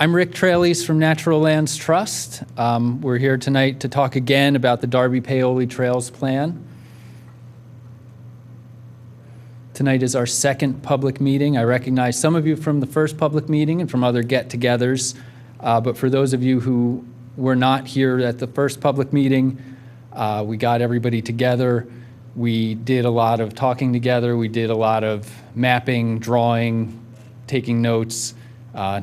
I'm Rick Traley's from Natural Lands Trust. We're here tonight to talk again about the Darby Paoli Trails Plan. Tonight is our second public meeting. I recognize some of you from the first public meeting and from other get-togethers, but for those of you who were not here at the first public meeting, we got everybody together. We did a lot of talking together. We did a lot of mapping, drawing, taking notes,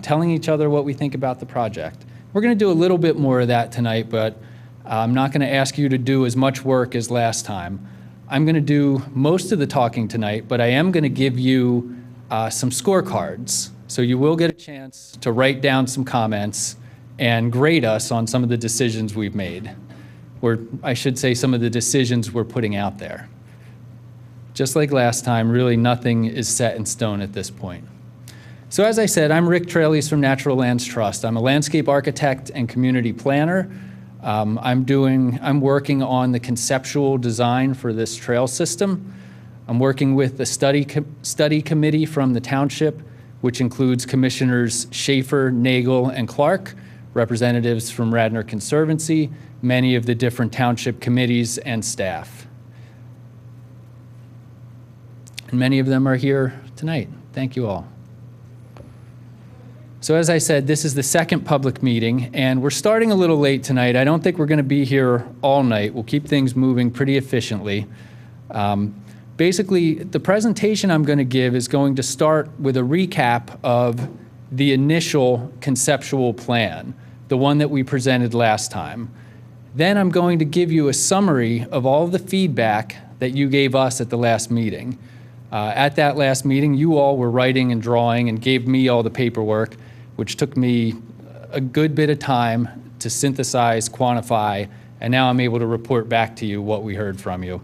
telling each other what we think about the project. We're going to do a little bit more of that tonight, but I'm not going to ask you to do as much work as last time. I'm going to do most of the talking tonight, but I am going to give you some scorecards. So you will get a chance to write down some comments and grade us on some of the decisions we've made. Or I should say some of the decisions we're putting out there. Just like last time, really nothing is set in stone at this point. So as I said, I'm Rick Traley's from Natural Lands Trust. I'm a landscape architect and community planner. I'm working on the conceptual design for this trail system. I'm working with the study committee from the Township, which includes Commissioners Schaefer, Nagel, and Clark, representatives from Radnor Conservancy, many of the different Township committees and staff. And many of them are here tonight. Thank you all. So as I said, this is the second public meeting, and we're starting a little late tonight. I don't think we're going to be here all night. We'll keep things moving pretty efficiently. Basically, the presentation I'm going to give is going to start with a recap of the initial conceptual plan, the one that we presented last time. Then I'm going to give you a summary of all of the feedback that you gave us at the last meeting. At that last meeting, you all were writing and drawing and gave me all the paperwork, which took me a good bit of time to synthesize, quantify, and now I'm able to report back to you what we heard from you.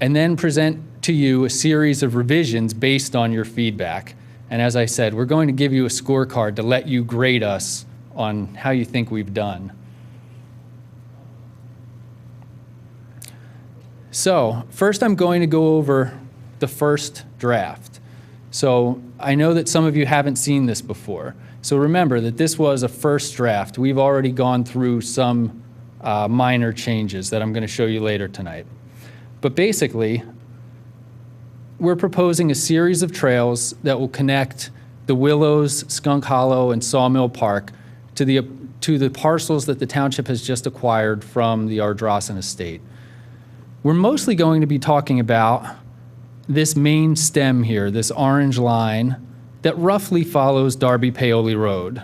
And then present to you a series of revisions based on your feedback. And as I said, we're going to give you a scorecard to let you grade us on how you think we've done. So first I'm going to go over the first draft. So I know that some of you haven't seen this before. So remember that this was a first draft. We've already gone through some minor changes that I'm going to show you later tonight. But basically, we're proposing a series of trails that will connect the Willows, Skunk Hollow, and Sawmill Park to the parcels that the township has just acquired from the Ardrossan estate. We're mostly going to be talking about this main stem here, this orange line that roughly follows Darby Paoli Road.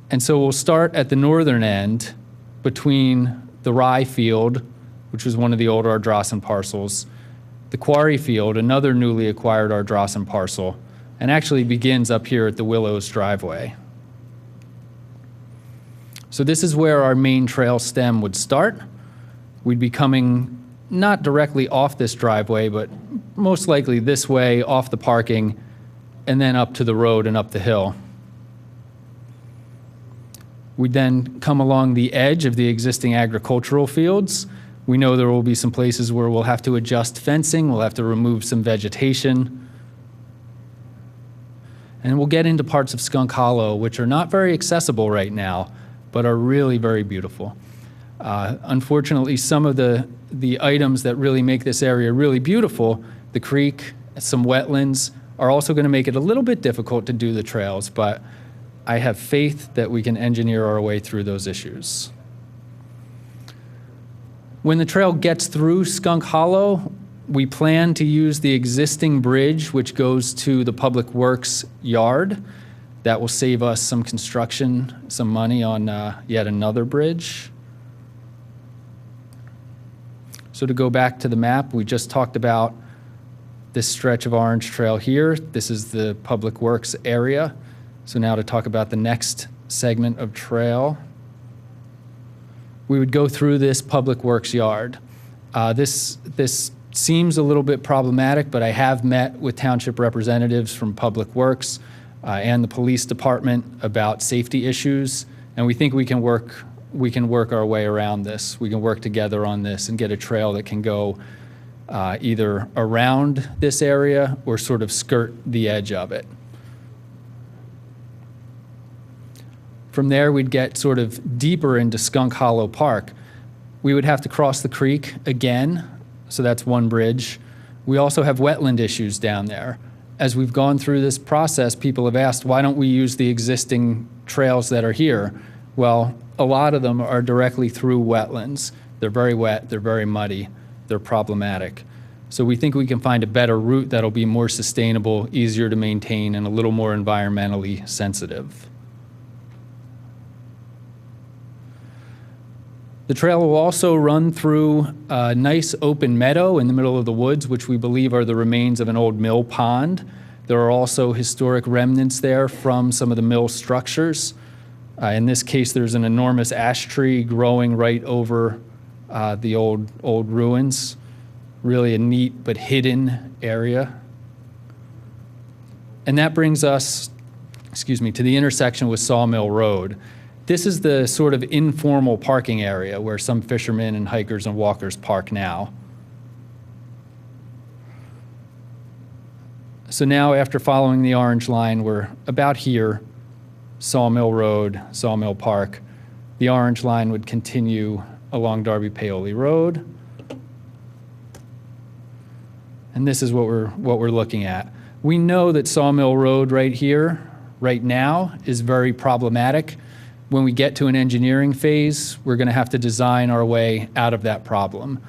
And so we'll start at the northern end between the rye field, which was one of the old Ardrossan parcels, the quarry field, another newly acquired Ardrossan parcel, and actually begins up here at the Willows driveway. So this is where our main trail stem would start. We'd be coming not directly off this driveway, but most likely this way, off the parking, and then up to the road and up the hill. We'd then come along the edge of the existing agricultural fields. We know there will be some places where we'll have to adjust fencing, we'll have to remove some vegetation. And we'll get into parts of Skunk Hollow, which are not very accessible right now, but are really very beautiful. Unfortunately, some of the items that really make this area really beautiful, the creek, some wetlands, are also going to make it a little bit difficult to do the trails, but I have faith that we can engineer our way through those issues. When the trail gets through Skunk Hollow, we plan to use the existing bridge, which goes to the Public Works yard. That will save us some construction, some money on yet another bridge. So to go back to the map, we just talked about this stretch of orange trail here. This is the Public Works area. So now to talk about the next segment of trail. We would go through this Public Works yard. This seems a little bit problematic, but I have met with township representatives from Public Works and the police department about safety issues, and we think we can work our way around this. We can work together on this and get a trail that can go either around this area or sort of skirt the edge of it. From there, we'd get sort of deeper into Skunk Hollow Park. We would have to cross the creek again, so that's one bridge. We also have wetland issues down there. As we've gone through this process, people have asked, why don't we use the existing trails that are here? Well, a lot of them are directly through wetlands. They're very wet, they're very muddy, they're problematic. So we think we can find a better route that'll be more sustainable, easier to maintain, and a little more environmentally sensitive. The trail will also run through a nice open meadow in the middle of the woods, which we believe are the remains of an old mill pond. There are also historic remnants there from some of the mill structures. In this case, there's an enormous ash tree growing right over the old ruins. Really a neat but hidden area. And that brings us, to the intersection with Sawmill Road. This is the sort of informal parking area where some fishermen and hikers and walkers park now. So now, after following the orange line, we're about here, Sawmill Road, Sawmill Park. The orange line would continue along Darby Paoli Road. And this is what we're looking at. We know that Sawmill Road right here, right now, is very problematic. When we get to an engineering phase, we're going to have to design our way out of that problem.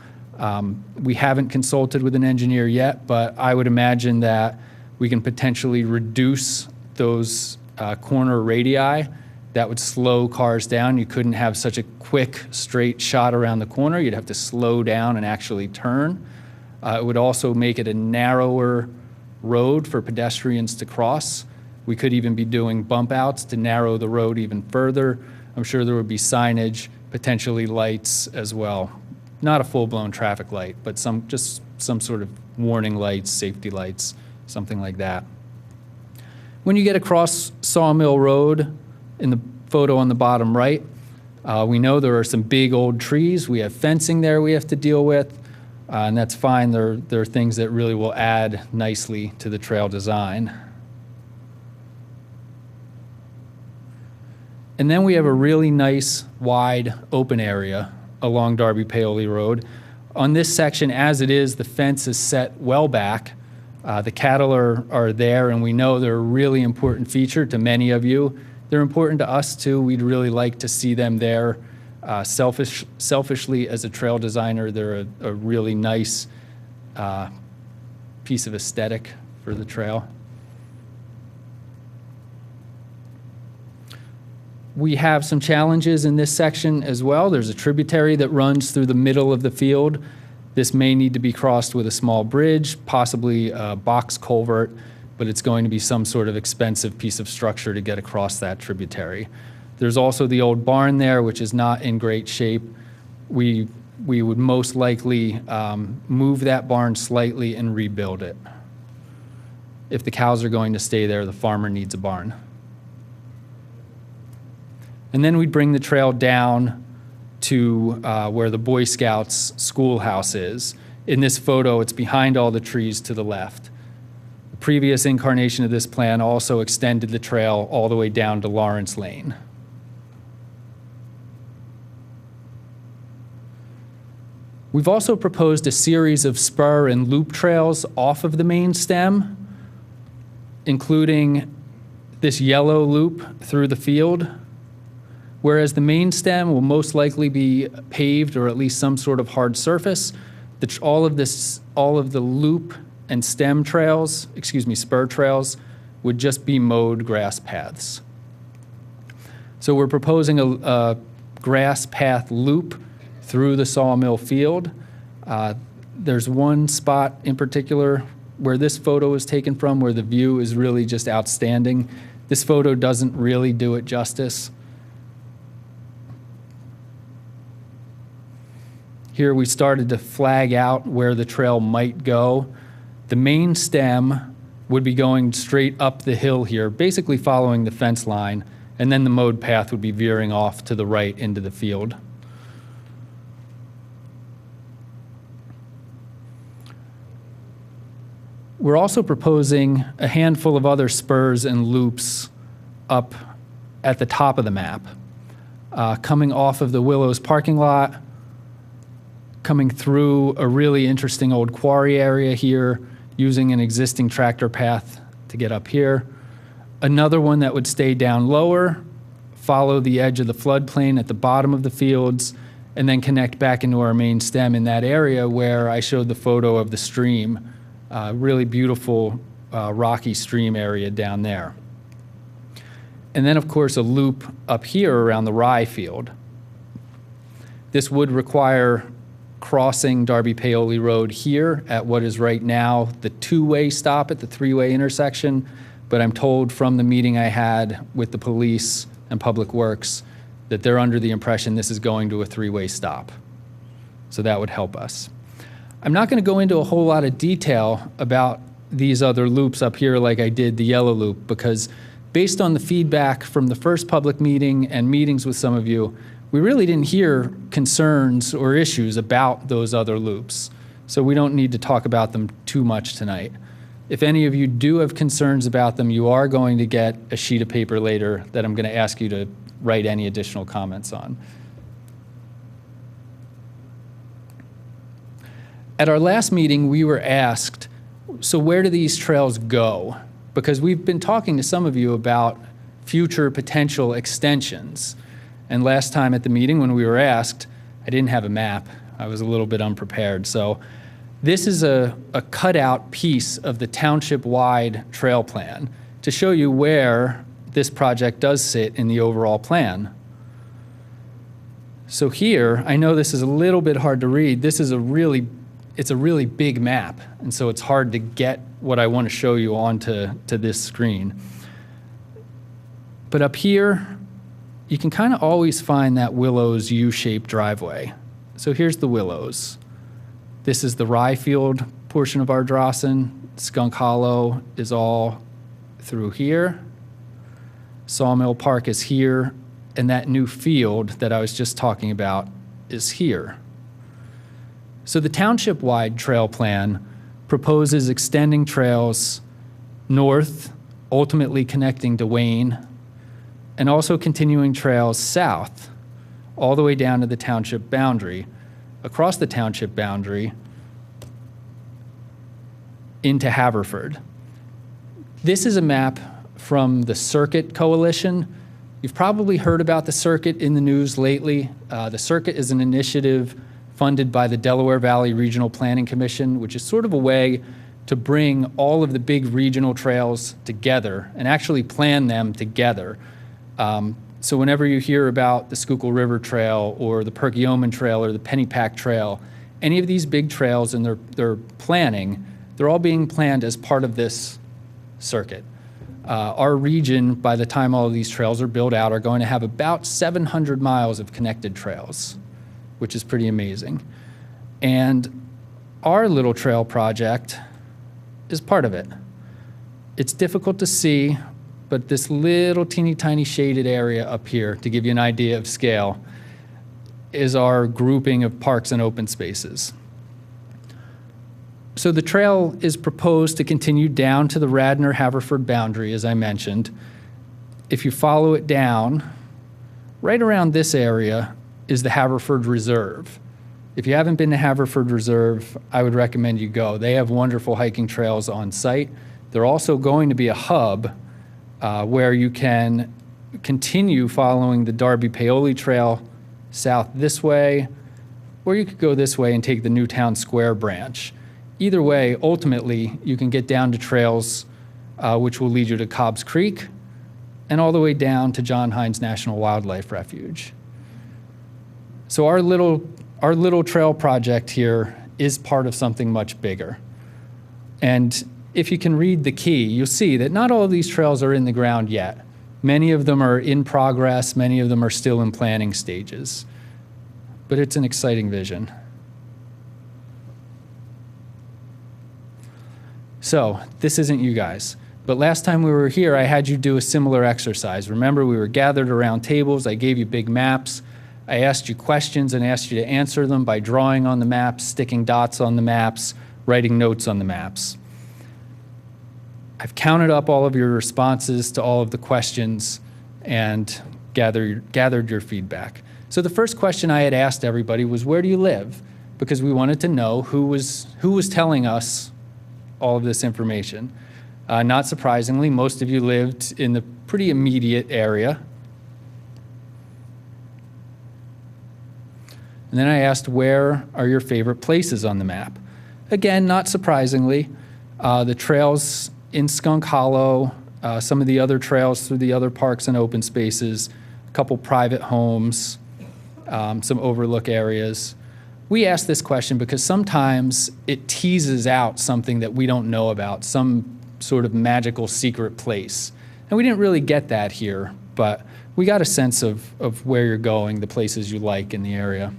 We haven't consulted with an engineer yet, but I would imagine that we can potentially reduce those corner radii. That would slow cars down. You couldn't have such a quick, straight shot around the corner. You'd have to slow down and actually turn. It would also make it a narrower road for pedestrians to cross. We could even be doing bump outs to narrow the road even further. I'm sure there would be signage, potentially lights as well. Not a full-blown traffic light, but just some sort of warning lights, safety lights, something like that. When you get across Sawmill Road, in the photo on the bottom right, we know there are some big old trees. We have fencing there we have to deal with, and that's fine. There are things that really will add nicely to the trail design. And then we have a really nice, wide, open area along Darby Paoli Road. On this section, as it is, the fence is set well back. The cattle are there, and we know they're a really important feature to many of you. They're important to us, too. We'd really like to see them there. Selfishly, as a trail designer, they're a really nice piece of aesthetic for the trail. We have some challenges in this section as well. There's a tributary that runs through the middle of the field. This may need to be crossed with a small bridge, possibly a box culvert, but it's going to be some sort of expensive piece of structure to get across that tributary. There's also the old barn there, which is not in great shape. We would most likely move that barn slightly and rebuild it. If the cows are going to stay there, the farmer needs a barn. And then we'd bring the trail down to where the Boy Scouts schoolhouse is. In this photo, it's behind all the trees to the left. The previous incarnation of this plan also extended the trail all the way down to Lawrence Lane. We've also proposed a series of spur and loop trails off of the main stem, including this yellow loop through the field. Whereas the main stem will most likely be paved or at least some sort of hard surface, all of the loop and stem trails, spur trails, would just be mowed grass paths. So we're proposing a grass path loop through the Sawmill field. There's one spot in particular where this photo is taken from where the view is really just outstanding. This photo doesn't really do it justice. Here we started to flag out where the trail might go. The main stem would be going straight up the hill here, basically following the fence line, and then the mowed path would be veering off to the right into the field. We're also proposing a handful of other spurs and loops up at the top of the map, coming off of the Willows parking lot, coming through a really interesting old quarry area here, using an existing tractor path to get up here. Another one that would stay down lower, follow the edge of the floodplain at the bottom of the fields, and then connect back into our main stem in that area where I showed the photo of the stream. Really beautiful rocky stream area down there. And then, of course, a loop up here around the rye field. This would require crossing Darby Paoli Road here at what is right now the two-way stop at the three-way intersection, but I'm told from the meeting I had with the police and Public Works that they're under the impression this is going to a three-way stop. So that would help us. I'm not going to go into a whole lot of detail about these other loops up here like I did the yellow loop, because based on the feedback from the first public meeting and meetings with some of you, we really didn't hear concerns or issues about those other loops. So we don't need to talk about them too much tonight. If any of you do have concerns about them, you are going to get a sheet of paper later that I'm going to ask you to write any additional comments on. At our last meeting, we were asked, so where do these trails go? Because we've been talking to some of you about future potential extensions. And last time at the meeting when we were asked, I didn't have a map. I was a little bit unprepared. So this is a cutout piece of the township-wide trail plan to show you where this project does sit in the overall plan. So here, I know this is a little bit hard to read. This is it's a really big map, and so it's hard to get what I want to show you onto this screen. But up here, you can kind of always find that Willows U-shaped driveway. So here's the Willows. This is the rye field portion of Ardrossan. Skunk Hollow is all through here. Sawmill Park is here, and that new field that I was just talking about is here. So the township-wide trail plan proposes extending trails north, ultimately connecting to Wayne, and also continuing trails south, all the way down to the township boundary, across the township boundary, into Haverford. This is a map from the Circuit Coalition. You've probably heard about the Circuit in the news lately. The Circuit is an initiative funded by the Delaware Valley Regional Planning Commission, which is sort of a way to bring all of the big regional trails together and actually plan them together. So whenever you hear about the Schuylkill River Trail or the Perkiomen Trail or the Pennypack Trail, any of these big trails and their planning, they're all being planned as part of this circuit. Our region, by the time all of these trails are built out, are going to have about 700 miles of connected trails, which is pretty amazing. And our little trail project is part of it. It's difficult to see, but this little teeny tiny shaded area up here, to give you an idea of scale, is our grouping of parks and open spaces. So the trail is proposed to continue down to the Radnor-Haverford boundary, as I mentioned. If you follow it down, right around this area is the Haverford Reserve. If you haven't been to Haverford Reserve, I would recommend you go. They have wonderful hiking trails on site. They're also going to be a hub where you can continue following the Darby Paoli Trail south this way, or you could go this way and take the Newtown Square branch. Either way, ultimately, you can get down to trails which will lead you to Cobb's Creek and all the way down to John Hines National Wildlife Refuge. So our little trail project here is part of something much bigger. And if you can read the key, you'll see that not all of these trails are in the ground yet. Many of them are in progress, many of them are still in planning stages. But it's an exciting vision. So this isn't you guys, but last time we were here, I had you do a similar exercise. Remember, we were gathered around tables, I gave you big maps, I asked you questions and asked you to answer them by drawing on the maps, sticking dots on the maps, writing notes on the maps. I've counted up all of your responses to all of the questions and gathered your feedback. So the first question I had asked everybody was, where do you live? Because we wanted to know who was telling us all of this information. Not surprisingly, most of you lived in the pretty immediate area. And then I asked, where are your favorite places on the map? Again, not surprisingly, the trails in Skunk Hollow, some of the other trails through the other parks and open spaces, a couple private homes, some overlook areas. We asked this question because sometimes it teases out something that we don't know about, some sort of magical secret place. And we didn't really get that here, but we got a sense of where you're going, the places you like in the area.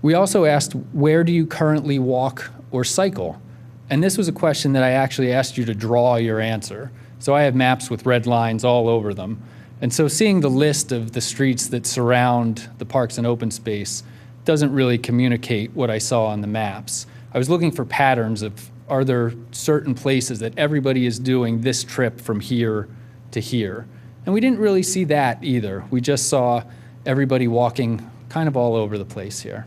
We also asked, where do you currently walk or cycle? And this was a question that I actually asked you to draw your answer. So I have maps with red lines all over them. And so seeing the list of the streets that surround the parks and open space doesn't really communicate what I saw on the maps. I was looking for patterns of, are there certain places that everybody is doing this trip from here to here? And we didn't really see that either. We just saw everybody walking kind of all over the place here,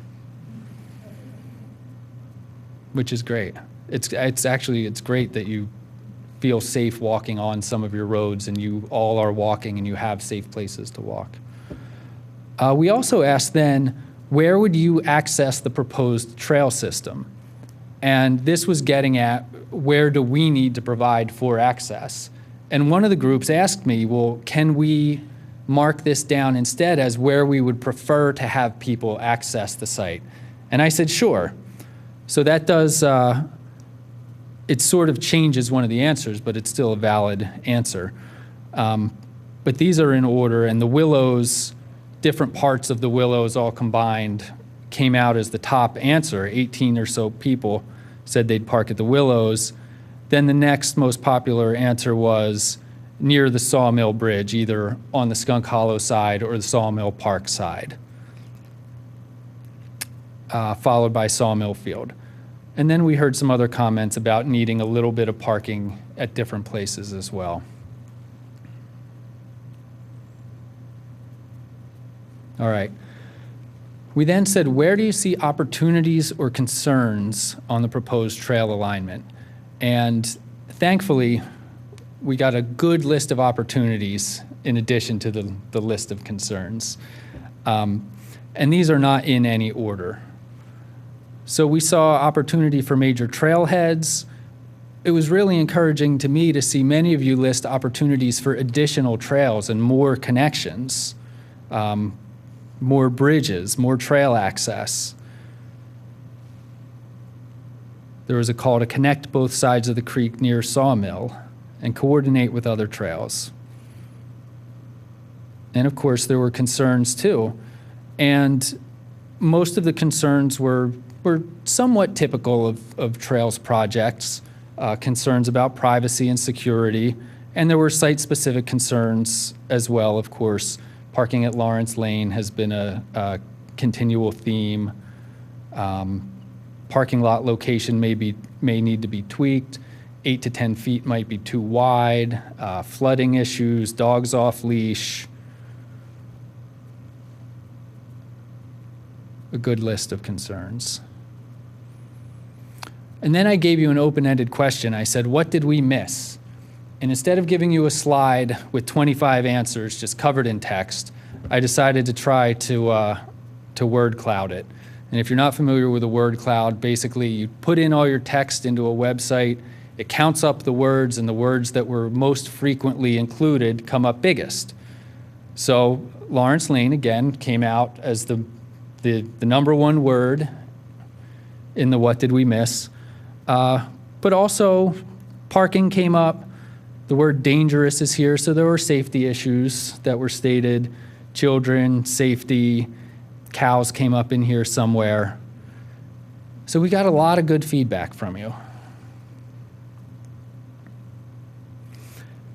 which is great. It's great that you feel safe walking on some of your roads and you all are walking and you have safe places to walk. We also asked then, where would you access the proposed trail system? And this was getting at, where do we need to provide for access? And one of the groups asked me, well, can we mark this down instead as where we would prefer to have people access the site? And I said, sure. So that does, it sort of changes one of the answers, but it's still a valid answer. But these are in order, and the Willows, different parts of the Willows all combined came out as the top answer. 18 or so people said they'd park at the Willows. Then the next most popular answer was near the Sawmill Bridge, either on the Skunk Hollow side or the Sawmill Park side, followed by Sawmill Field. And then we heard some other comments about needing a little bit of parking at different places as well. All right. We then said, where do you see opportunities or concerns on the proposed trail alignment? And thankfully, we got a good list of opportunities in addition to the list of concerns. And these are not in any order. So we saw opportunity for major trailheads. It was really encouraging to me to see many of you list opportunities for additional trails and more connections, more bridges, more trail access. There was a call to connect both sides of the creek near Sawmill and coordinate with other trails. And of course, there were concerns too. And most of the concerns were somewhat typical of trails projects, concerns about privacy and security, and there were site-specific concerns as well, of course. Parking at Lawrence Lane has been a continual theme. Parking lot location may need to be tweaked. 8 to 10 feet might be too wide. Flooding issues, dogs off leash. A good list of concerns. And then I gave you an open-ended question. I said, what did we miss? And instead of giving you a slide with 25 answers just covered in text, I decided to try to word cloud it. And if you're not familiar with a word cloud, basically you put in all your text into a website, it counts up the words, and the words that were most frequently included come up biggest. So Lawrence Lane, again, came out as the number one word in the what did we miss. But also parking came up. The word dangerous is here, so there were safety issues that were stated. Children, safety, cows came up in here somewhere. So we got a lot of good feedback from you.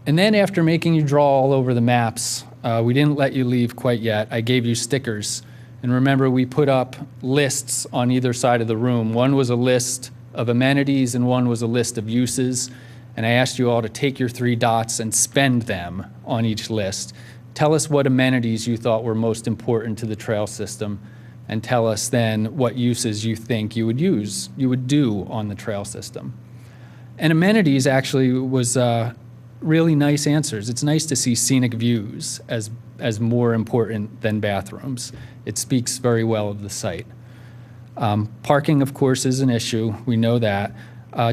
And then after making you draw all over the maps, we didn't let you leave quite yet. I gave you stickers. And remember, we put up lists on either side of the room. One was a list of amenities and one was a list of uses. And I asked you all to take your 3 dots and spend them on each list. Tell us what amenities you thought were most important to the trail system, and tell us then what uses you think you would do on the trail system. And amenities actually was really nice answers. It's nice to see scenic views as more important than bathrooms. It speaks very well of the site. Parking, of course, is an issue. We know that.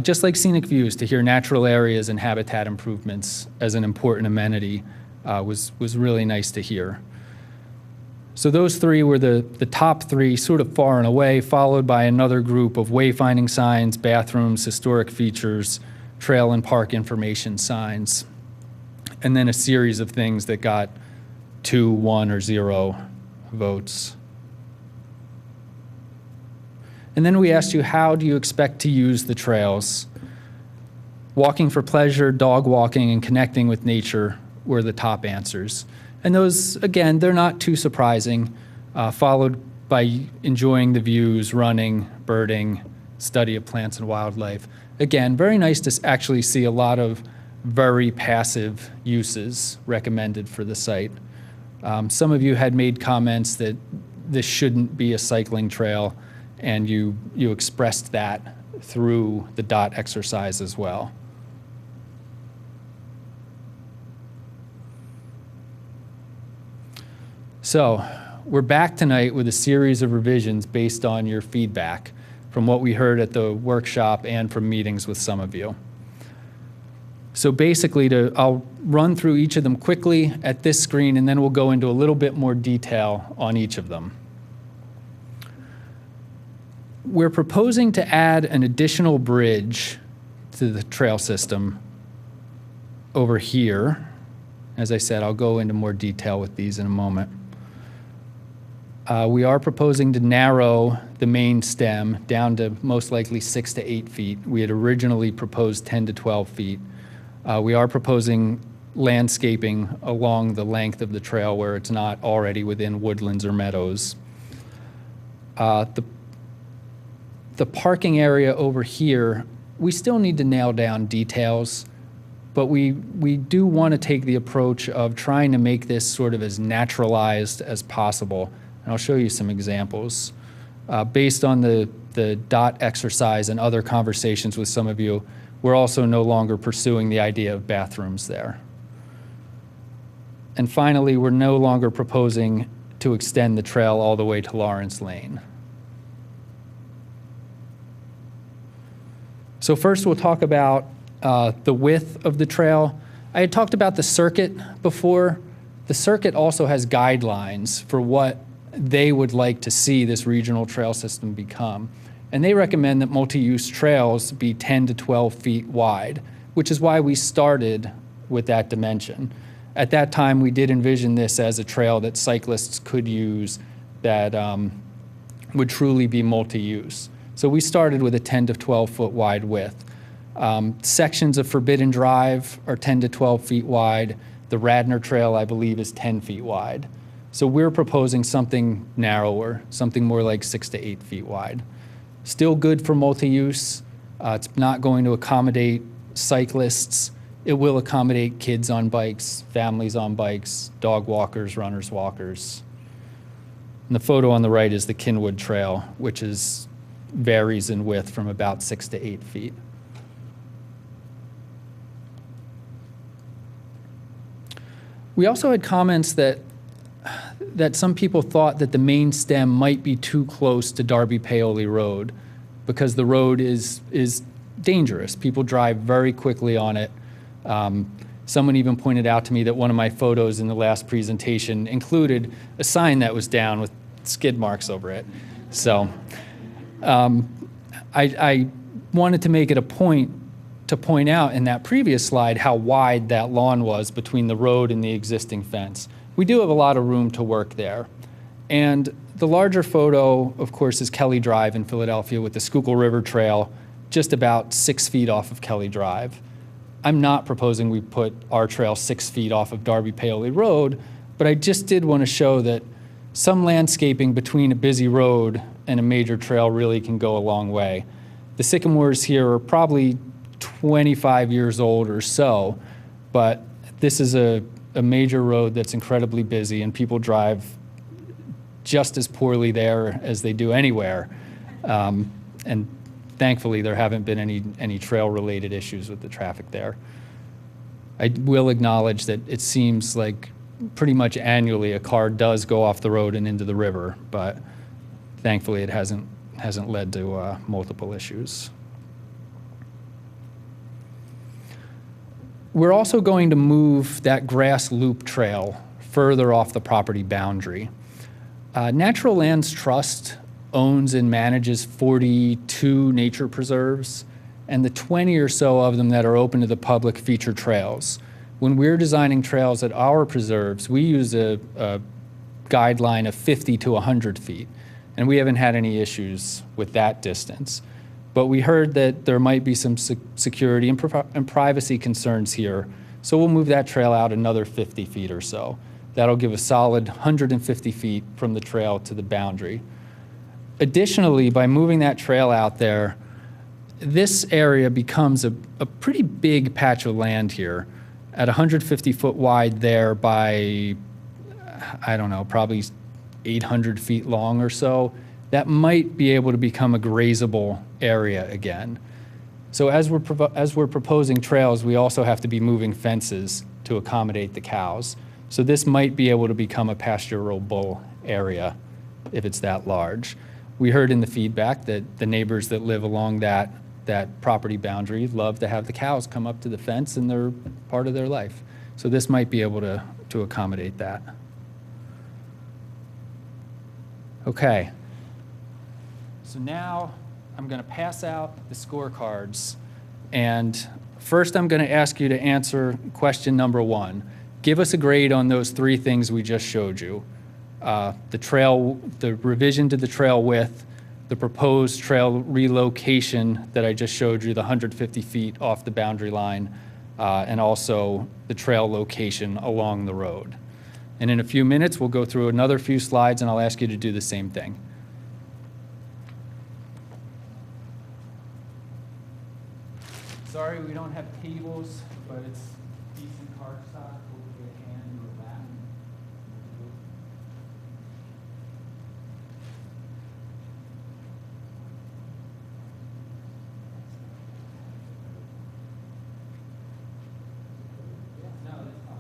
Just like scenic views, to hear natural areas and habitat improvements as an important amenity was really nice to hear. So those 3 were the top 3, sort of far and away, followed by another group of wayfinding signs, bathrooms, historic features, trail and park information signs, and then a series of things that got 2, 1, or 0 votes. And then we asked you, how do you expect to use the trails? Walking for pleasure, dog walking, and connecting with nature were the top answers. And those, again, they're not too surprising, followed by enjoying the views, running, birding, study of plants and wildlife. Again, very nice to actually see a lot of very passive uses recommended for the site. Some of you had made comments that this shouldn't be a cycling trail, and you expressed that through the dot exercise as well. So we're back tonight with a series of revisions based on your feedback from what we heard at the workshop and from meetings with some of you. So basically, I'll run through each of them quickly at this screen, and then we'll go into a little bit more detail on each of them. We're proposing to add an additional bridge to the trail system over here. As I said, I'll go into more detail with these in a moment. We are proposing to narrow the main stem down to most likely 6 to 8 feet. We had originally proposed 10 to 12 feet. We are proposing landscaping along the length of the trail where it's not already within woodlands or meadows. The parking area over here, we still need to nail down details, but we do want to take the approach of trying to make this sort of as naturalized as possible. And I'll show you some examples. Based on the dot exercise and other conversations with some of you, we're also no longer pursuing the idea of bathrooms there. And finally, we're no longer proposing to extend the trail all the way to Lawrence Lane. So first we'll talk about the width of the trail. I had talked about the circuit before. The circuit also has guidelines for what they would like to see this regional trail system become. And they recommend that multi-use trails be 10 to 12 feet wide, which is why we started with that dimension. At that time, we did envision this as a trail that cyclists could use that would truly be multi-use. So we started with a 10 to 12 foot wide width. Sections of Forbidden Drive are 10 to 12 feet wide. The Radnor Trail, I believe, is 10 feet wide. So we're proposing something narrower, something more like 6 to 8 feet wide. Still good for multi-use. It's not going to accommodate cyclists. It will accommodate kids on bikes, families on bikes, dog walkers, runners, walkers. And the photo on the right is the Kinwood Trail, which varies in width from about 6 to 8 feet. We also had comments that some people thought that the main stem might be too close to Darby Paoli Road because the road is dangerous. People drive very quickly on it. Someone even pointed out to me that one of my photos in the last presentation included a sign that was down with skid marks over it. So I wanted to make it a point to point out in that previous slide how wide that lawn was between the road and the existing fence. We do have a lot of room to work there. And the larger photo, of course, is Kelly Drive in Philadelphia with the Schuylkill River Trail just about 6 feet off of Kelly Drive. I'm not proposing we put our trail 6 feet off of Darby Paoli Road, but I just did want to show that some landscaping between a busy road and a major trail really can go a long way. The sycamores here are probably 25 years old or so, but this is a major road that's incredibly busy, and people drive just as poorly there as they do anywhere. And thankfully, there haven't been any trail-related issues with the traffic there. I will acknowledge that it seems like pretty much annually a car does go off the road and into the river, but thankfully it hasn't led to multiple issues. We're also going to move that grass loop trail further off the property boundary. Natural Lands Trust owns and manages 42 nature preserves, and the 20 or so of them that are open to the public feature trails. When we're designing trails at our preserves, we use a guideline of 50 to 100 feet, and we haven't had any issues with that distance. But we heard that there might be some security and privacy concerns here, so we'll move that trail out another 50 feet or so. That'll give a solid 150 feet from the trail to the boundary. Additionally, by moving that trail out there, this area becomes a pretty big patch of land here at 150 foot wide there by, I don't know, probably 800 feet long or so. That might be able to become a grazable area again. So as we're proposing trails, we also have to be moving fences to accommodate the cows. So this might be able to become a pasturable area if it's that large. We heard in the feedback that the neighbors that live along that property boundary love to have the cows come up to the fence, and they're part of their life. So this might be able to accommodate that. Okay. So now I'm going to pass out the scorecards, and first I'm going to ask you to answer question number 1. Give us a grade on those 3 things we just showed you. The revision to the trail width, the proposed trail relocation that I just showed you, the 150 feet off the boundary line, and also the trail location along the road. And in a few minutes, we'll go through another few slides, and I'll ask you to do the same thing. Sorry, we don't have tables, but it's decent card stock. We'll get a hand or a bat. No, that's fine.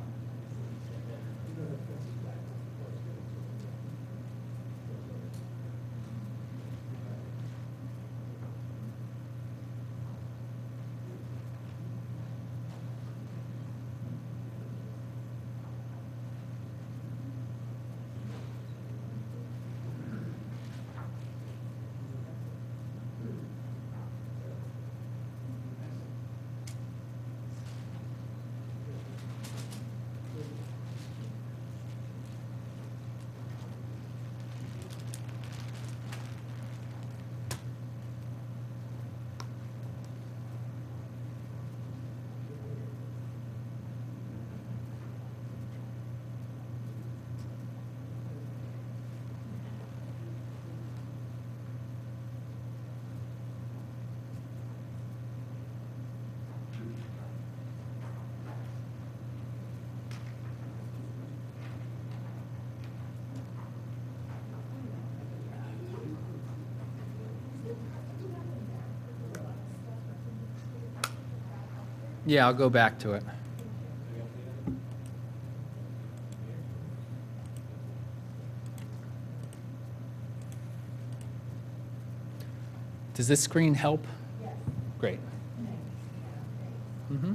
Yeah, I'll go back to it. Does this screen help? Yes. Great. Mm-hmm.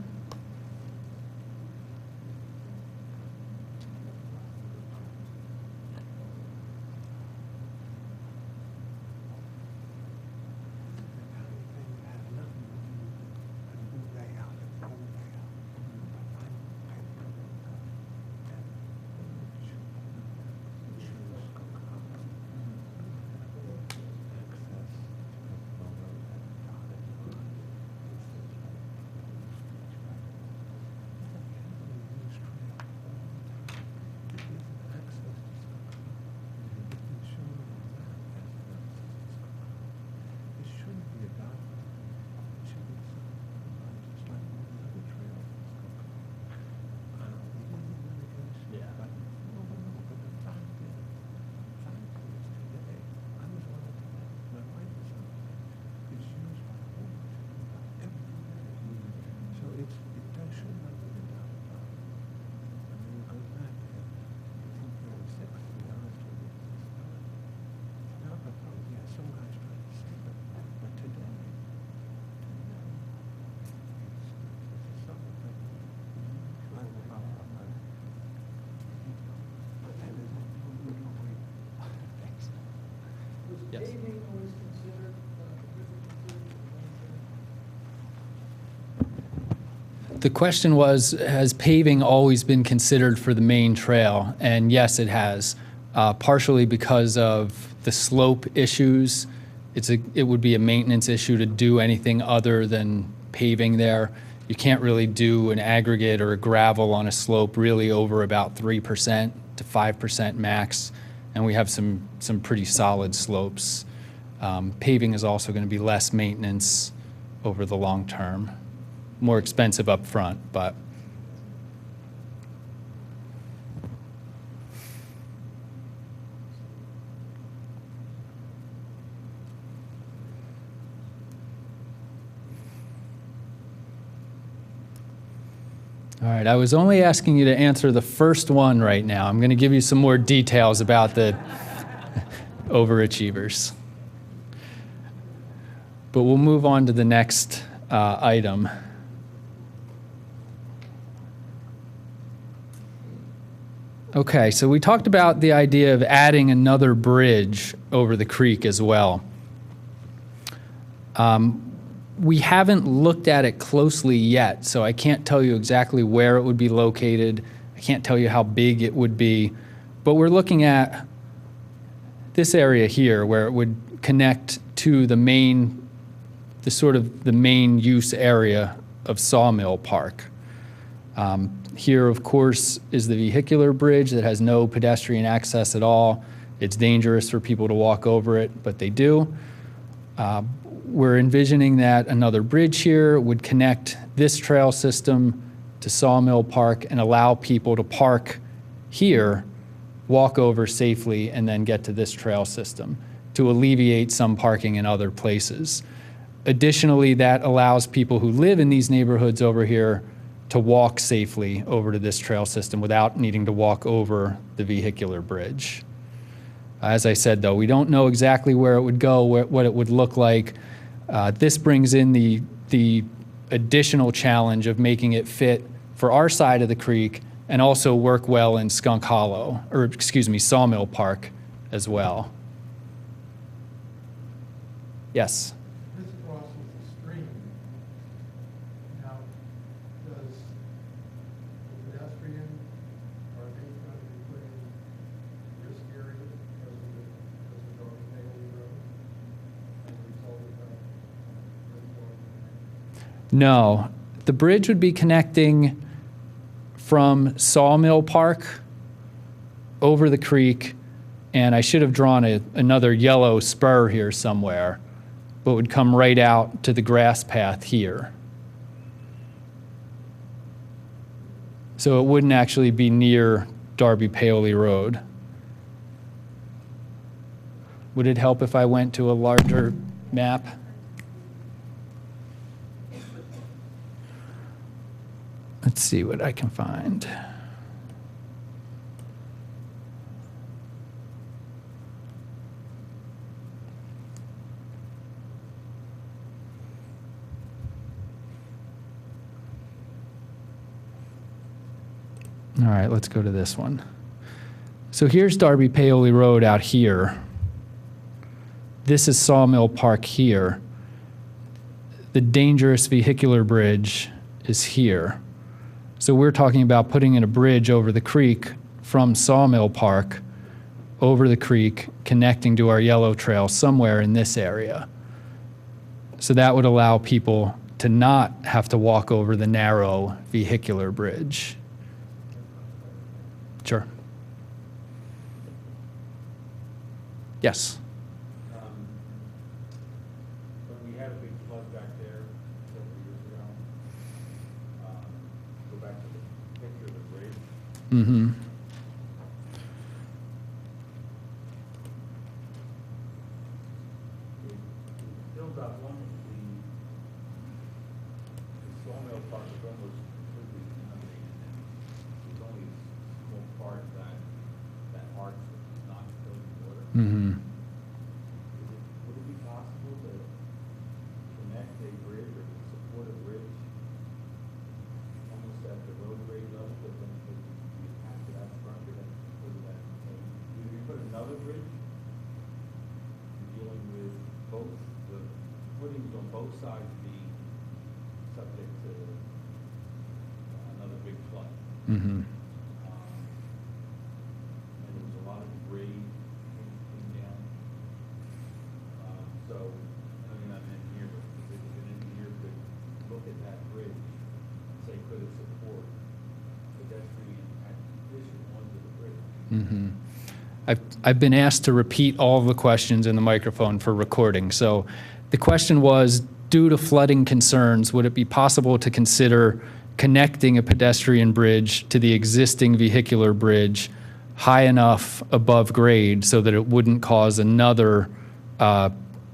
Yes. Paving always considered, The question was, has paving always been considered for the main trail? And yes, it has, partially because of the slope issues. It would be a maintenance issue to do anything other than paving there. You can't really do an aggregate or a gravel on a slope really over about 3% to 5% max, and we have some pretty solid slopes. Paving is also going to be less maintenance over the long term. More expensive up front, but all right, I was only asking you to answer the first one right now. I'm going to give you some more details about the overachievers. But we'll move on to the next item. Okay, so we talked about the idea of adding another bridge over the creek as well. We haven't looked at it closely yet, so I can't tell you exactly where it would be located. I can't tell you how big it would be, but we're looking at this area here where it would connect to the main use area of Sawmill Park. Here, of course, is the vehicular bridge that has no pedestrian access at all. It's dangerous for people to walk over it, but they do. We're envisioning that another bridge here would connect this trail system to Sawmill Park and allow people to park here, walk over safely, and then get to this trail system to alleviate some parking in other places. Additionally, that allows people who live in these neighborhoods over here to walk safely over to this trail system without needing to walk over the vehicular bridge. As I said, though, we don't know exactly where it would go, what it would look like. This brings in the additional challenge of making it fit for our side of the creek and also work well in Sawmill Park as well. Yes? this crosses the stream. Now, does the pedestrian, are they going to be put in risk area because of the Darby Paoli Road as a result of that? No. The bridge would be connecting from Sawmill Park over the creek, and I should have drawn another yellow spur here somewhere, but would come right out to the grass path here. So it wouldn't actually be near Darby Paoli Road. Would it help if I went to a larger map? Let's see what I can find. All right, let's go to this one. So here's Darby Paoli Road out here. This is Sawmill Park here. The dangerous vehicular bridge is here. So we're talking about putting in a bridge over the creek from Sawmill Park over the creek, connecting to our yellow trail somewhere in this area. So that would allow people to not have to walk over the narrow vehicular bridge. Sure. Yes. When we had a big flood back there several years ago, go back to the picture of the bridge. Mm-hmm. It filled up almost the Sawmill Park was almost completely inundated. There's only a small part that arch was not filled with water. Mm-hmm. Would it be possible to connect a bridge or support a bridge almost at the road grade level, but then be attached to that structure that, so that, either you put another bridge, you deal both sides be subject to another big flood. Mm-hmm. And there was a lot of debris came down. So, I mean, I'm an engineer, but if an engineer could look at that bridge and say, could it support pedestrian addition onto the bridge? Mm-hmm. I've been asked to repeat all of the questions in the microphone for recording. So the question was, due to flooding concerns, would it be possible to consider connecting a pedestrian bridge to the existing vehicular bridge high enough above grade so that it wouldn't cause another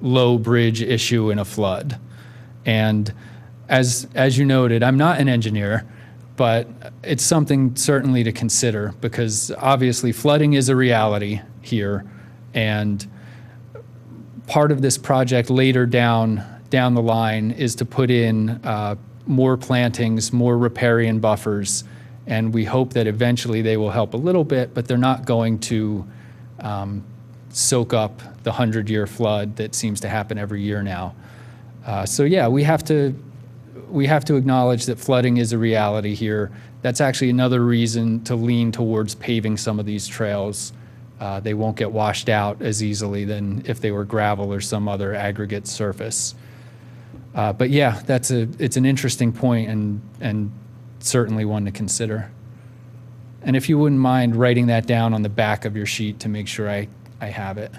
low bridge issue in a flood? And as you noted, I'm not an engineer, but it's something certainly to consider, because obviously flooding is a reality here, and part of this project later down the line is to put in more plantings, more riparian buffers, and we hope that eventually they will help a little bit, but they're not going to soak up the 100-year flood that seems to happen every year now. So yeah, we have to acknowledge that flooding is a reality here. That's actually another reason to lean towards paving some of these trails. They won't get washed out as easily than if they were gravel or some other aggregate surface. But yeah, it's an interesting point and certainly one to consider. And if you wouldn't mind writing that down on the back of your sheet to make sure I have it.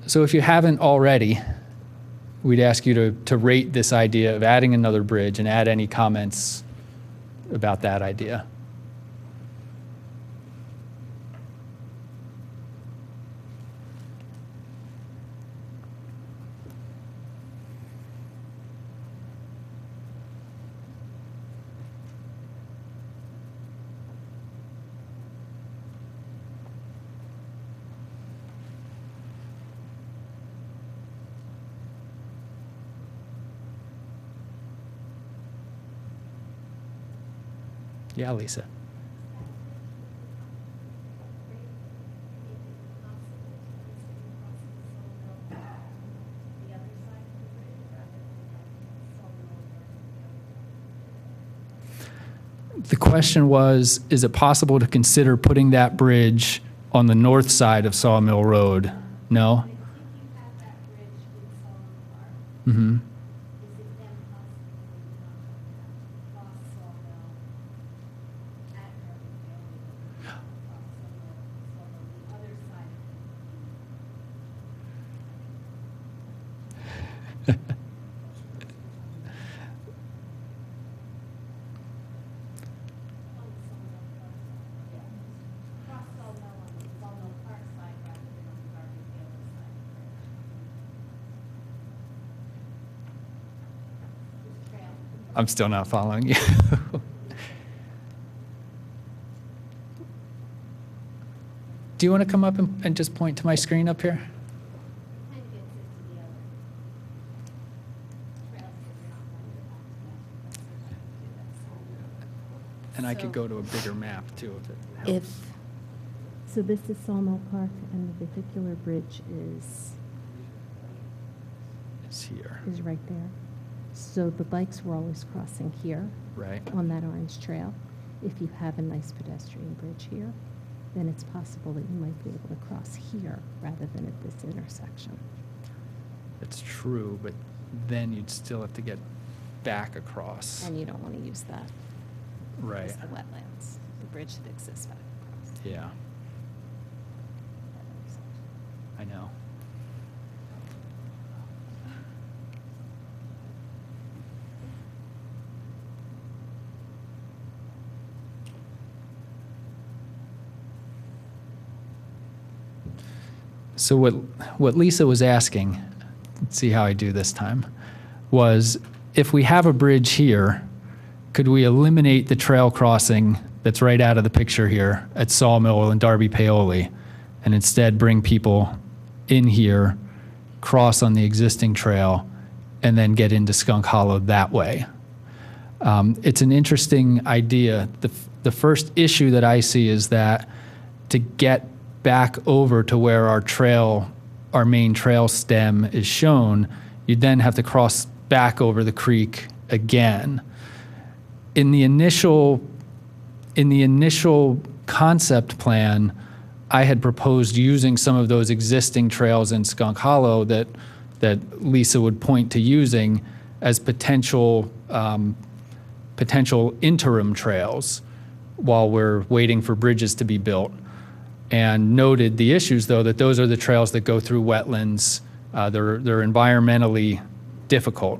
So if you haven't already, we'd ask you to rate this idea of adding another bridge and add any comments about that idea. Yeah, Lisa. The question was, is it possible to consider putting that bridge on the north side of Sawmill Road? No? Mm-hmm. I'm still not following you. Do you want to come up and just point to my screen up here? And I could go to a bigger map too if it helps. So this is Sawmill Park, and the vehicular bridge It's here. is right there. So the bikes were always crossing here Right. on that orange trail. If you have a nice pedestrian bridge here, then it's possible that you might be able to cross here rather than at this intersection. That's true, but then you'd still have to get back across. And you don't want to use that. Right. It's the wetlands, the bridge that exists back across. Yeah, that intersection. I know. So what Lisa was asking, let's see how I do this time, was if we have a bridge here, could we eliminate the trail crossing that's right out of the picture here at Sawmill and Darby Paoli, and instead bring people in here, cross on the existing trail, and then get into Skunk Hollow that way? It's an interesting idea. The first issue that I see is that to get back over to where our trail our main trail stem is shown, you'd then have to cross back over the creek again. In the initial concept plan, I had proposed using some of those existing trails in Skunk Hollow that Lisa would point to using as potential interim trails while we're waiting for bridges to be built, and noted the issues, though, that those are the trails that go through wetlands. They're environmentally difficult.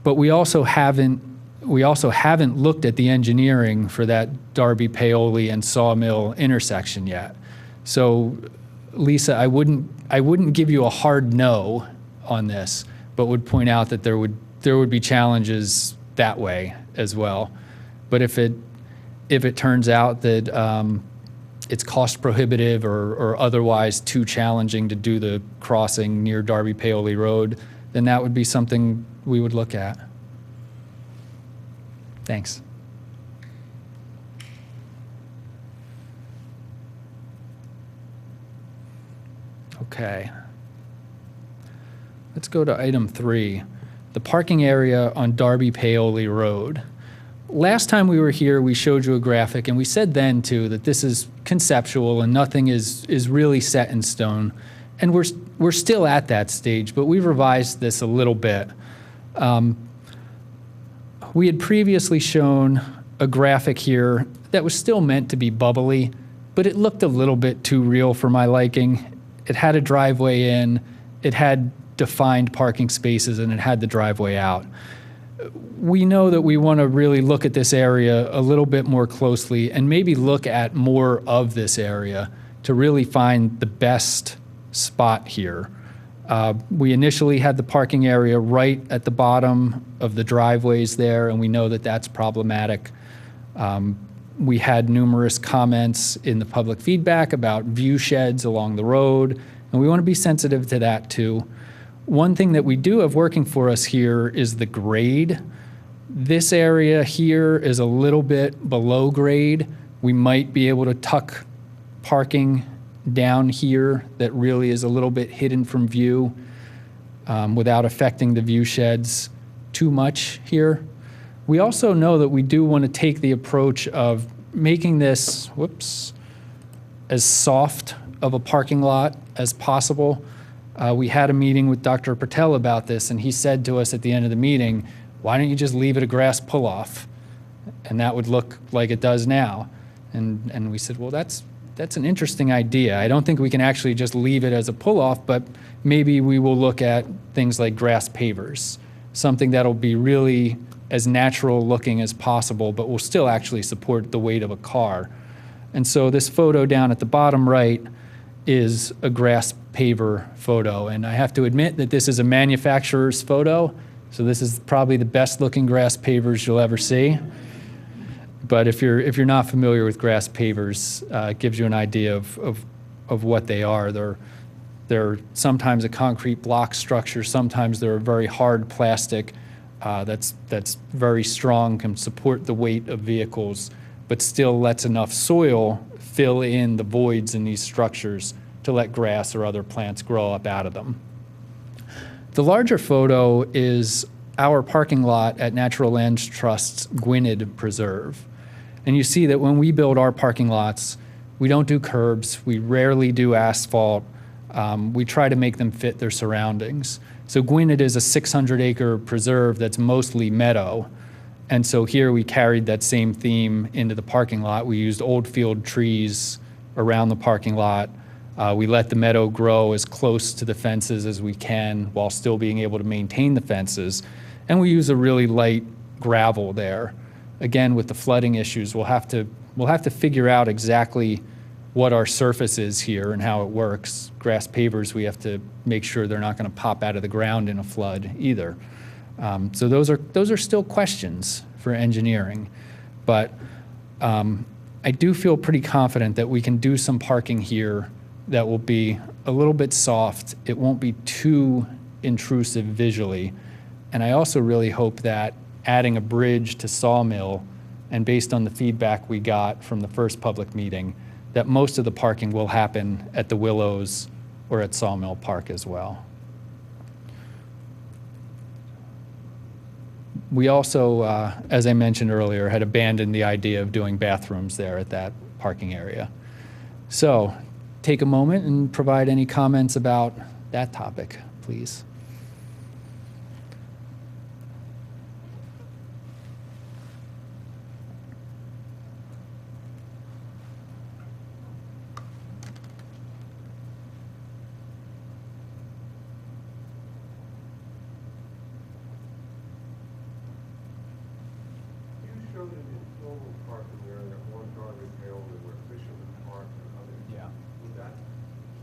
But we also haven't looked at the engineering for that Darby, Paoli, and Sawmill intersection yet. So, Lisa, I wouldn't give you a hard no on this, but would point out that there would be challenges that way as well. But if it turns out that it's cost prohibitive or otherwise too challenging to do the crossing near Darby Paoli Road, then that would be something we would look at. Thanks. Okay. Let's go to item 3, the parking area on Darby Paoli Road. Last time we were here, we showed you a graphic, and we said then, too, that this is conceptual and nothing is really set in stone. And we're still at that stage, but we've revised this a little bit. We had previously shown a graphic here that was still meant to be bubbly, but it looked a little bit too real for my liking. It had a driveway in, it had defined parking spaces, and it had the driveway out. We know that we want to really look at this area a little bit more closely and maybe look at more of this area to really find the best spot here. We initially had the parking area right at the bottom of the driveways there, and we know that that's problematic. We had numerous comments in the public feedback about view sheds along the road, and we want to be sensitive to that too. One thing that we do have working for us here is the grade. This area here is a little bit below grade. We might be able to tuck parking down here that really is a little bit hidden from view without affecting the view sheds too much here. We also know that we do want to take the approach of making this, as soft of a parking lot as possible. We had a meeting with Dr. Patel about this, and he said to us at the end of the meeting, why don't you just leave it a grass pull-off? And that would look like it does now. And we said, well, that's an interesting idea. I don't think we can actually just leave it as a pull-off, but maybe we will look at things like grass pavers, something that'll be really as natural looking as possible, but will still actually support the weight of a car. And so this photo down at the bottom right is a grass paver photo. And I have to admit that this is a manufacturer's photo, so this is probably the best looking grass pavers you'll ever see. But if you're not familiar with grass pavers, it gives you an idea of what they are. They're sometimes a concrete block structure, sometimes they're a very hard plastic that's very strong, can support the weight of vehicles, but still lets enough soil fill in the voids in these structures to let grass or other plants grow up out of them. The larger photo is our parking lot at Natural Lands Trust's Gwynedd Preserve. And you see that when we build our parking lots, we don't do curbs, we rarely do asphalt, we try to make them fit their surroundings. So Gwynedd is a 600-acre preserve that's mostly meadow. And so here we carried that same theme into the parking lot. We used old field trees around the parking lot. We let the meadow grow as close to the fences as we can while still being able to maintain the fences. And we use a really light gravel there. Again, with the flooding issues, we'll have to figure out exactly what our surface is here and how it works. Grass pavers, we have to make sure they're not going to pop out of the ground in a flood either. So those are still questions for engineering, but I do feel pretty confident that we can do some parking here that will be a little bit soft. It won't be too intrusive visually. And I also really hope that adding a bridge to Sawmill, and based on the feedback we got from the first public meeting, that most of the parking will happen at the Willows or at Sawmill Park as well. We also, as I mentioned earlier, had abandoned the idea of doing bathrooms there at that parking area. So take a moment and provide any comments about that topic, please. You showed an informal parking area on Darby, Paoli, where fishermen park and others. Yeah. Would that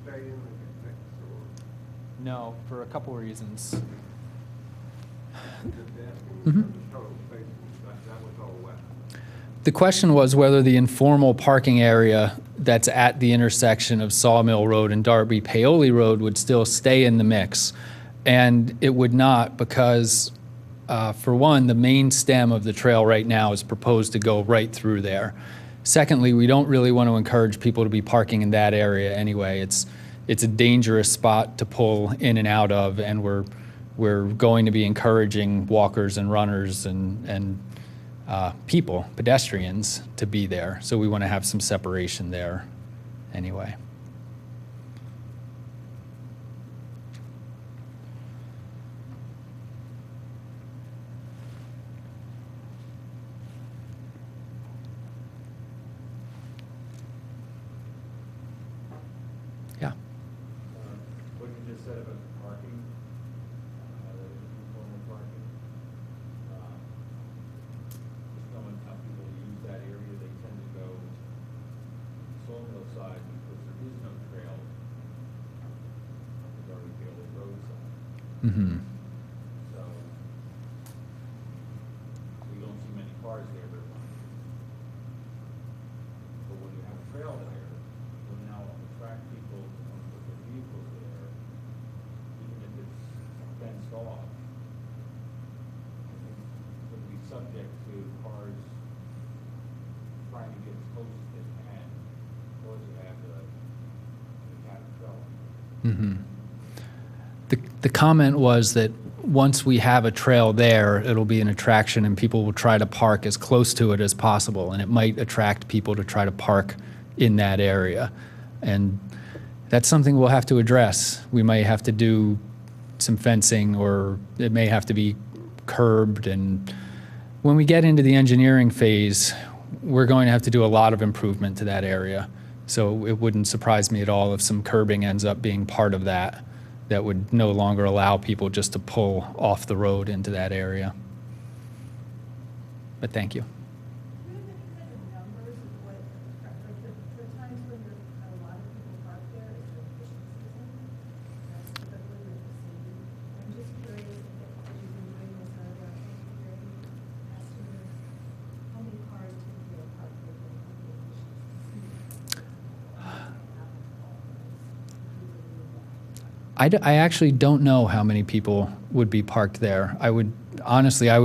stay in the mix or No, for a couple of reasons. just asking Mhm. for the total space, that was all wet? The question was whether the informal parking area that's at the intersection of Sawmill Road and Darby Paoli Road would still stay in the mix. And it would not, because for one, the main stem of the trail right now is proposed to go right through there. Secondly, we don't really want to encourage people to be parking in that area anyway. It's a dangerous spot to pull in and out of, and we're going to be encouraging walkers and runners and people, pedestrians, to be there. So we want to have some separation there anyway. Yeah. What you just said about the parking, the informal parking, just knowing how people use that area, they tend to go Sawmill side because there is no trail on the Darby Paoli Road side. Mm-hmm. So we don't see many cars there very much. But when you have a trail there, will now attract people to come put their vehicles there, even if it's fenced off. It would be subject to cars trying to get as close as they can, or to have the cat trail. Mm-hmm. The comment was that once we have a trail there, it'll be an attraction and people will try to park as close to it as possible, and it might attract people to try to park in that area. And that's something we'll have to address. We might have to do some fencing, or it may have to be curbed. And when we get into the engineering phase, we're going to have to do a lot of improvement to that area. So it wouldn't surprise me at all if some curbing ends up being part of that, that would no longer allow people just to pull off the road into that area. But thank you. Do you have any kind of numbers of what, like the times when there are a lot of people park there, is there fishing season? That's typically what you see. I'm just curious if, as you've been doing this, are there any estimate how many cars typically are parked there during the fishing season? I actually don't know how many people would be parked there. I would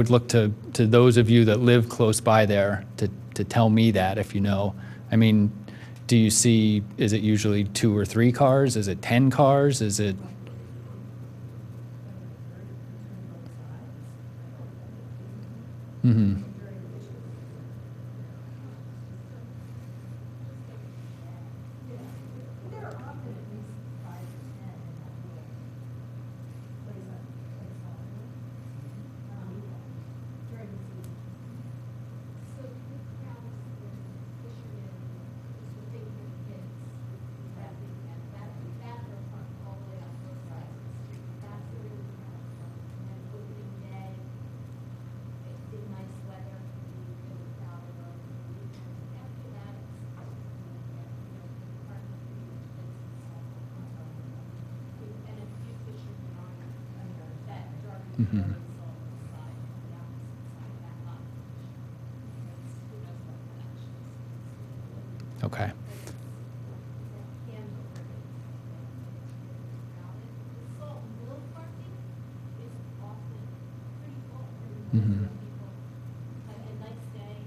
look to those of you that live close by there to tell me that, if you know. I mean, do you see, is it usually 2 or 3 cars? Is it 10 cars? Is it? Mm-hmm. There are often at least 5 to 10 in that little place on during the season. So the crowds, the fishermen, just the thing for the kids, that bathroom front all the way up both sides of the street, that's where the crowds come. And then opening day, it's been nice weather, you get a crowd of them. After that, it's, parking and a few fishermen on that Darby Mhm. side, the opposite side, that lot. Who knows what that actually is. Okay. Sawmill parking is often pretty full. Mhm. A nice day,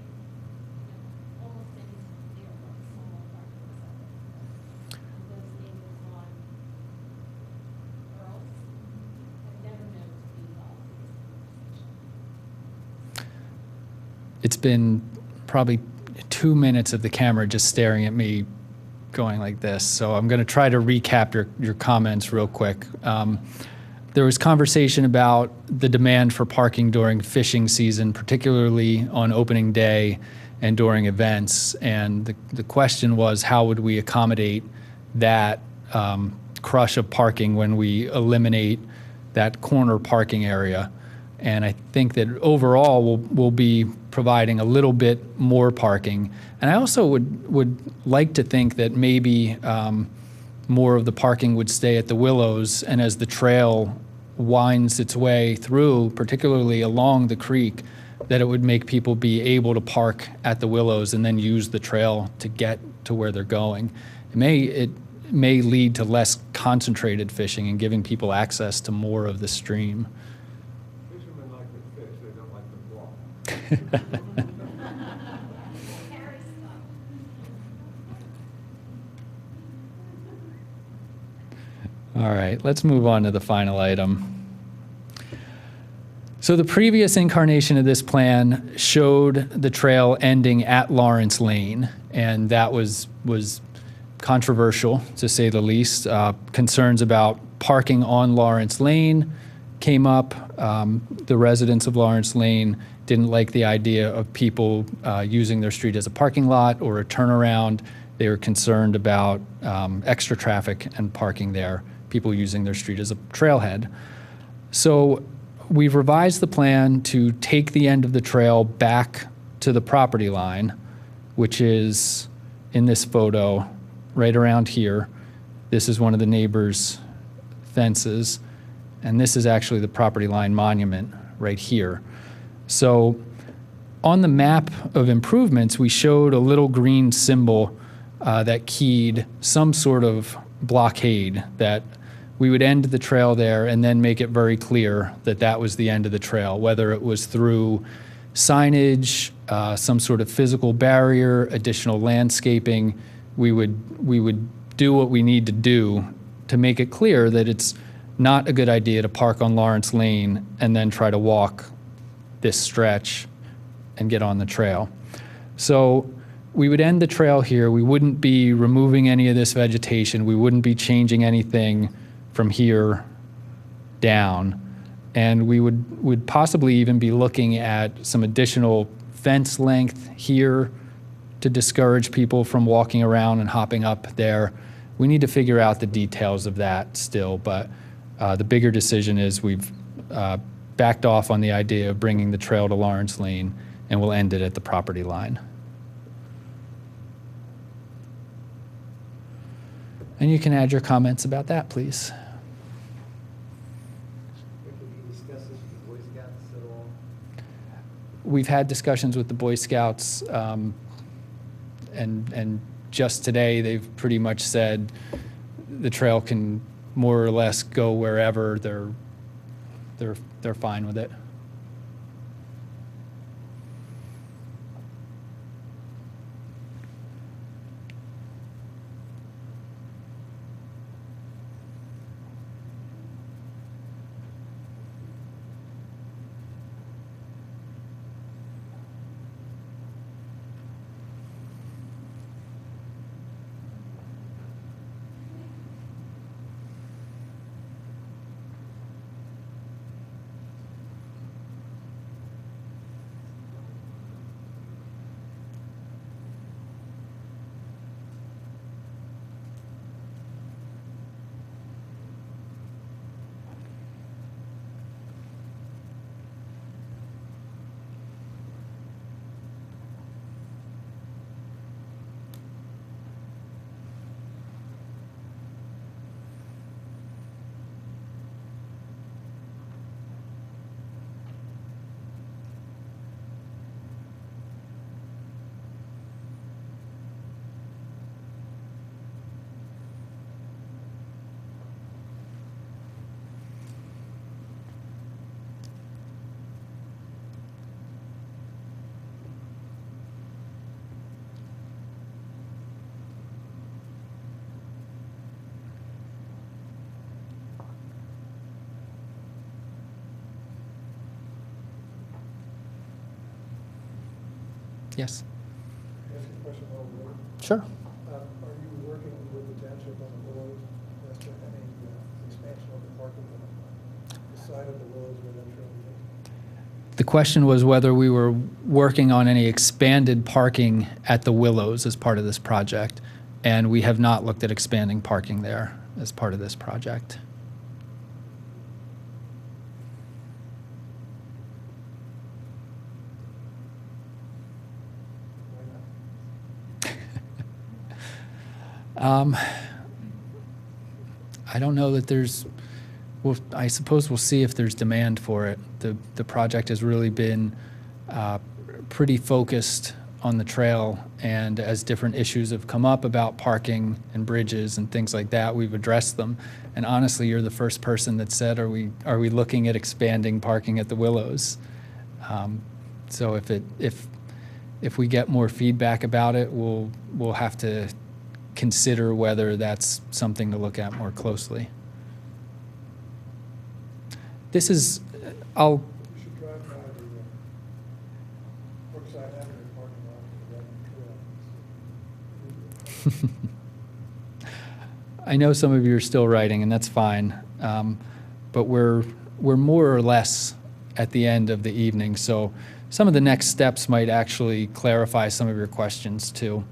almost any zero Sawmill parking is up there. And those neighbors on it's been probably 2 minutes of the camera just staring at me going like this. So I'm going to try to recap your comments real quick. There was conversation about the demand for parking during fishing season, particularly on opening day and during events. And the question was, how would we accommodate that crush of parking when we eliminate that corner parking area? And I think that overall we'll be providing a little bit more parking. And I also would like to think that maybe more of the parking would stay at the Willows, and as the trail winds its way through, particularly along the creek, that it would make people be able to park at the Willows and then use the trail to get to where they're going. It may lead to less concentrated fishing and giving people access to more of the stream. Fishermen like to fish, they don't like to walk. Carry stuff. All right, let's move on to the final item. So the previous incarnation of this plan showed the trail ending at Lawrence Lane, and that was controversial, to say the least. Concerns about parking on Lawrence Lane came up. The residents of Lawrence Lane didn't like the idea of people using their street as a parking lot or a turnaround. They were concerned about extra traffic and parking there, people using their street as a trailhead. So we've revised the plan to take the end of the trail back to the property line, which is in this photo right around here. This is one of the neighbors' fences, and this is actually the property line monument right here. So on the map of improvements, we showed a little green symbol that keyed some sort of blockade, that we would end the trail there and then make it very clear that that was the end of the trail, whether it was through signage, some sort of physical barrier, additional landscaping. We would do what we need to do to make it clear that it's not a good idea to park on Lawrence Lane and then try to walk this stretch and get on the trail. So we would end the trail here. We wouldn't be removing any of this vegetation. We wouldn't be changing anything from here down. And we would possibly even be looking at some additional fence length here to discourage people from walking around and hopping up there. We need to figure out the details of that still, but the bigger decision is we've backed off on the idea of bringing the trail to Lawrence Lane, and we'll end it at the property line. And you can add your comments about that, please. Did you discuss this with the Boy Scouts at all? We've had discussions with the Boy Scouts, and just today they've pretty much said the trail can more or less go wherever. They're fine with it. Yes? Ask a question while we're waiting. Sure. Are you working with the township on the Willows, as to any expansion of the parking on the side of the Willows where that trail is? The question was whether we were working on any expanded parking at the Willows as part of this project, and we have not looked at expanding parking there as part of this project. Why not? I don't know that there's, well, I suppose we'll see if there's demand for it. The project has really been pretty focused on the trail, and as different issues have come up about parking and bridges and things like that, we've addressed them. And honestly, you're the first person that said, are we looking at expanding parking at the Willows? So if we get more feedback about it, we'll have to consider whether that's something to look at more closely. This is, You should drive by the Brookside Avenue parking lot for the Radnor Trail. I know some of you are still writing, and that's fine, but we're more or less at the end of the evening, so some of the next steps might actually clarify some of your questions too.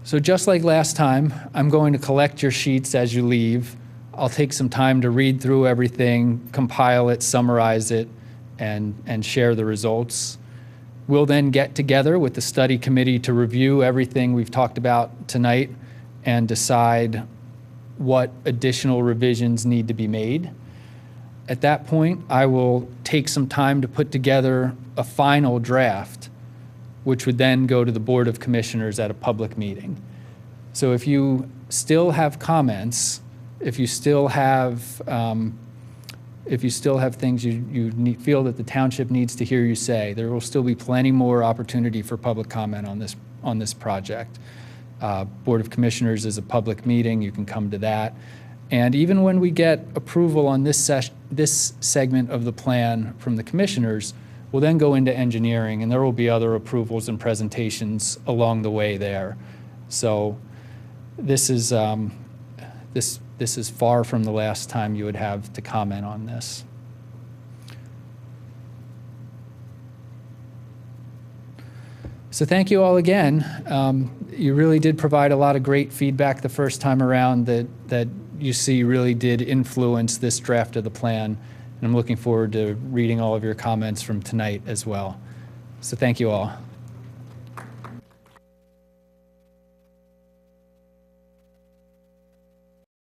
So just like last time, I'm going to collect your sheets as you leave. I'll take some time to read through everything, compile it, summarize it, and share the results. We'll then get together with the study committee to review everything we've talked about tonight and decide what additional revisions need to be made. At that point, I will take some time to put together a final draft, which would then go to the Board of Commissioners at a public meeting. So if you still have comments, if you still have things you feel that the township needs to hear you say, there will still be plenty more opportunity for public comment on this project. Board of Commissioners is a public meeting. You can come to that. And even when we get approval on this segment of the plan from the commissioners, we'll then go into engineering, and there will be other approvals and presentations along the way there. So this is far from the last time you would have to comment on this. So thank you all again. You really did provide a lot of great feedback the first time around that you see really did influence this draft of the plan. And I'm looking forward to reading all of your comments from tonight as well. So thank you all.